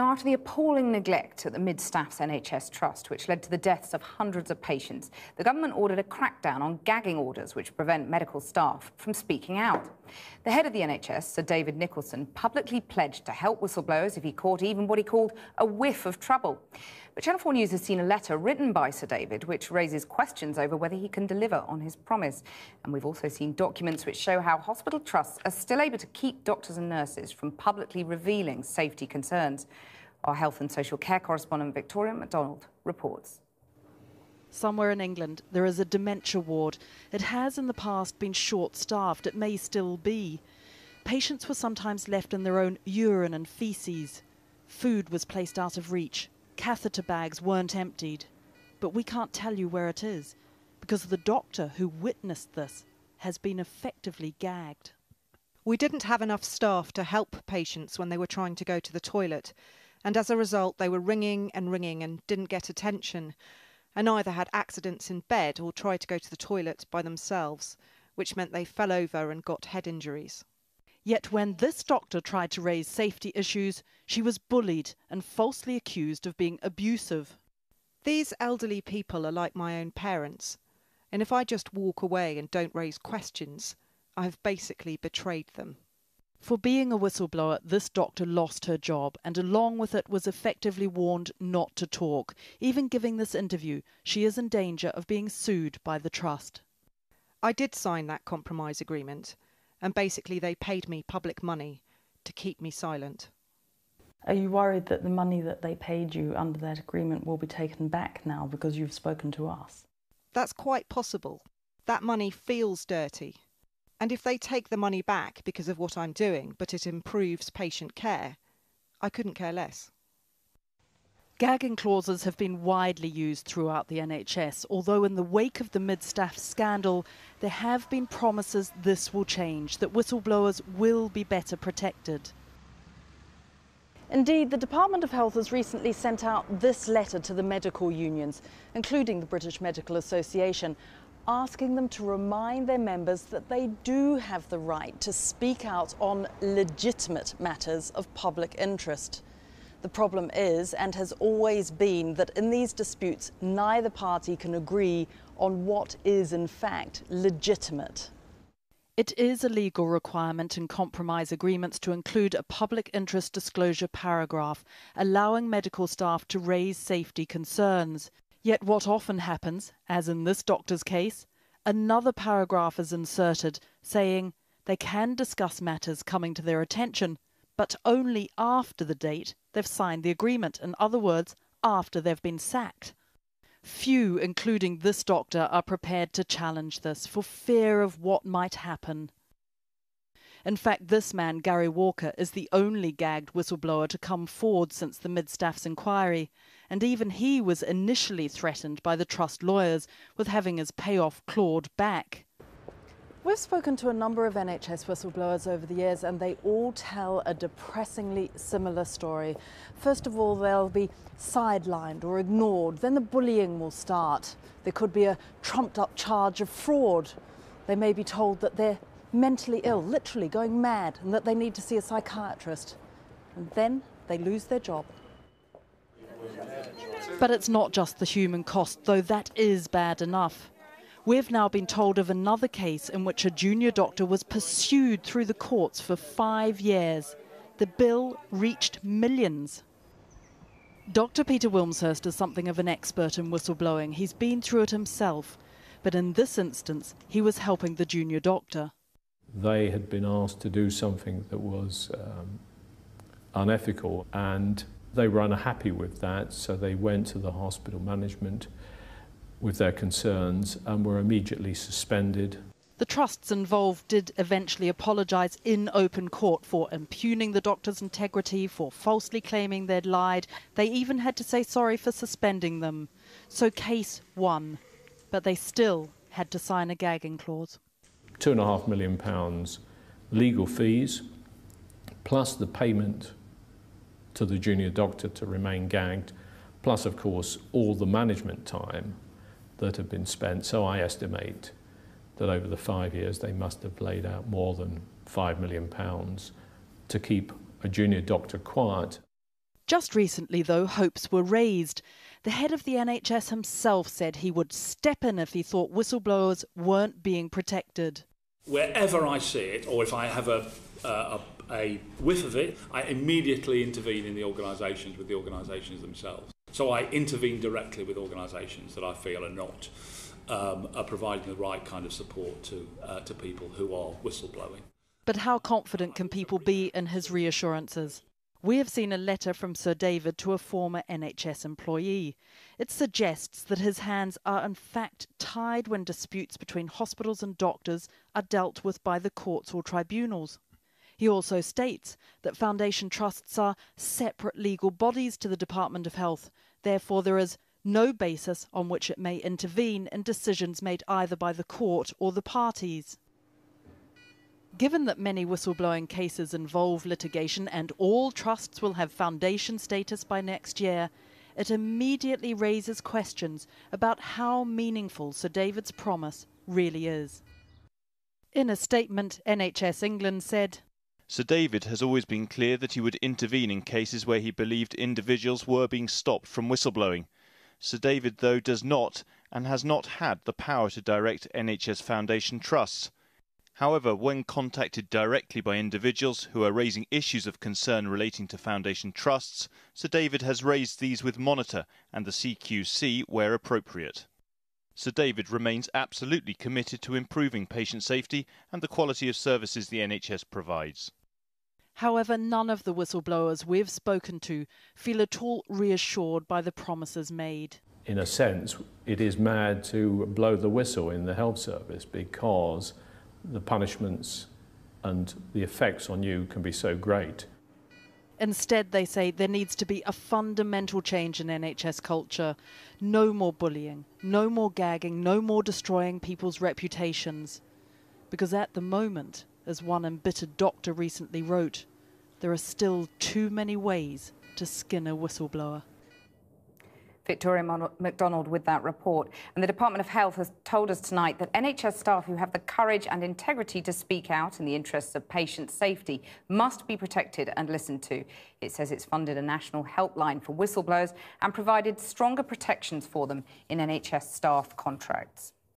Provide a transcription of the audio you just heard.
Now, after the appalling neglect at the Mid-Staffs NHS Trust, which led to the deaths of hundreds of patients, the government ordered a crackdown on gagging orders which prevent medical staff from speaking out. The head of the NHS, Sir David Nicholson, publicly pledged to help whistleblowers if he caught even what he called a whiff of trouble. But Channel 4 News has seen a letter written by Sir David which raises questions over whether he can deliver on his promise. And we've also seen documents which show how hospital trusts are still able to keep doctors and nurses from publicly revealing safety concerns. Our health and social care correspondent Victoria MacDonald reports. Somewhere in England there is a dementia ward. It has in the past been short-staffed. It may still be. Patients were sometimes left in their own urine and faeces. Food was placed out of reach. Catheter bags weren't emptied. But we can't tell you where it is, because the doctor who witnessed this has been effectively gagged. We didn't have enough staff to help patients when they were trying to go to the toilet, and as a result they were ringing and didn't get attention, and either had accidents in bed or tried to go to the toilet by themselves, which meant they fell over and got head injuries. Yet when this doctor tried to raise safety issues, she was bullied and falsely accused of being abusive. These elderly people are like my own parents, and if I just walk away and don't raise questions, I've basically betrayed them. For being a whistleblower, this doctor lost her job and along with it was effectively warned not to talk. Even giving this interview, she is in danger of being sued by the trust. I did sign that compromise agreement, and basically they paid me public money to keep me silent. Are you worried that the money that they paid you under that agreement will be taken back now because you've spoken to us? That's quite possible. That money feels dirty. And if they take the money back because of what I'm doing, but it improves patient care, I couldn't care less. Gagging clauses have been widely used throughout the NHS, although in the wake of the Mid-Staff scandal, there have been promises this will change, that whistleblowers will be better protected. Indeed, the Department of Health has recently sent out this letter to the medical unions, including the British Medical Association, asking them to remind their members that they do have the right to speak out on legitimate matters of public interest. The problem is, and has always been, that in these disputes, neither party can agree on what is in fact legitimate. It is a legal requirement in compromise agreements to include a public interest disclosure paragraph, allowing medical staff to raise safety concerns. Yet what often happens, as in this doctor's case, another paragraph is inserted saying they can discuss matters coming to their attention, but only after the date they've signed the agreement, in other words, after they've been sacked. Few, including this doctor, are prepared to challenge this for fear of what might happen. In fact, this man, Gary Walker, is the only gagged whistleblower to come forward since the Mid-Staffs inquiry, and even he was initially threatened by the trust lawyers with having his payoff clawed back. We've spoken to a number of NHS whistleblowers over the years and they all tell a depressingly similar story. First of all, they'll be sidelined or ignored, then the bullying will start. There could be a trumped-up charge of fraud. They may be told that they're mentally ill, literally going mad, and that they need to see a psychiatrist. And then they lose their job. But it's not just the human cost, though that is bad enough. We've now been told of another case in which a junior doctor was pursued through the courts for 5 years. The bill reached millions. Dr. Peter Wilmshurst is something of an expert in whistleblowing. He's been through it himself. But in this instance, he was helping the junior doctor. They had been asked to do something that was unethical, and they were unhappy with that, so they went to the hospital management with their concerns and were immediately suspended. The trusts involved did eventually apologise in open court for impugning the doctor's integrity, for falsely claiming they'd lied. They even had to say sorry for suspending them. So case won, but they still had to sign a gagging clause. £2.5 million legal fees, plus the payment to the junior doctor to remain gagged, plus of course all the management time that have been spent. So I estimate that over the 5 years they must have laid out more than £5 million to keep a junior doctor quiet. Just recently, though, hopes were raised. The head of the NHS himself said he would step in if he thought whistleblowers weren't being protected. Wherever I see it, or if I have a whiff of it, I immediately intervene in the organisations with the organisations themselves. So I intervene directly with organisations that I feel are not providing the right kind of support to people who are whistleblowing. But how confident can people be in his reassurances? We have seen a letter from Sir David to a former NHS employee. It suggests that his hands are in fact tied when disputes between hospitals and doctors are dealt with by the courts or tribunals. He also states that foundation trusts are separate legal bodies to the Department of Health. Therefore, there is no basis on which it may intervene in decisions made either by the court or the parties. Given that many whistleblowing cases involve litigation and all trusts will have foundation status by next year, it immediately raises questions about how meaningful Sir David's promise really is. In a statement, NHS England said, Sir David has always been clear that he would intervene in cases where he believed individuals were being stopped from whistleblowing. Sir David, though, does not and has not had the power to direct NHS Foundation trusts. However, when contacted directly by individuals who are raising issues of concern relating to foundation trusts, Sir David has raised these with Monitor and the CQC where appropriate. Sir David remains absolutely committed to improving patient safety and the quality of services the NHS provides. However, none of the whistleblowers we've spoken to feel at all reassured by the promises made. In a sense, it is mad to blow the whistle in the health service because the punishments and the effects on you can be so great. Instead, they say there needs to be a fundamental change in NHS culture. No more bullying, no more gagging, no more destroying people's reputations. Because at the moment, as one embittered doctor recently wrote, there are still too many ways to skin a whistleblower. Victoria MacDonald with that report. And the Department of Health has told us tonight that NHS staff who have the courage and integrity to speak out in the interests of patient safety must be protected and listened to. It says it's funded a national helpline for whistleblowers and provided stronger protections for them in NHS staff contracts.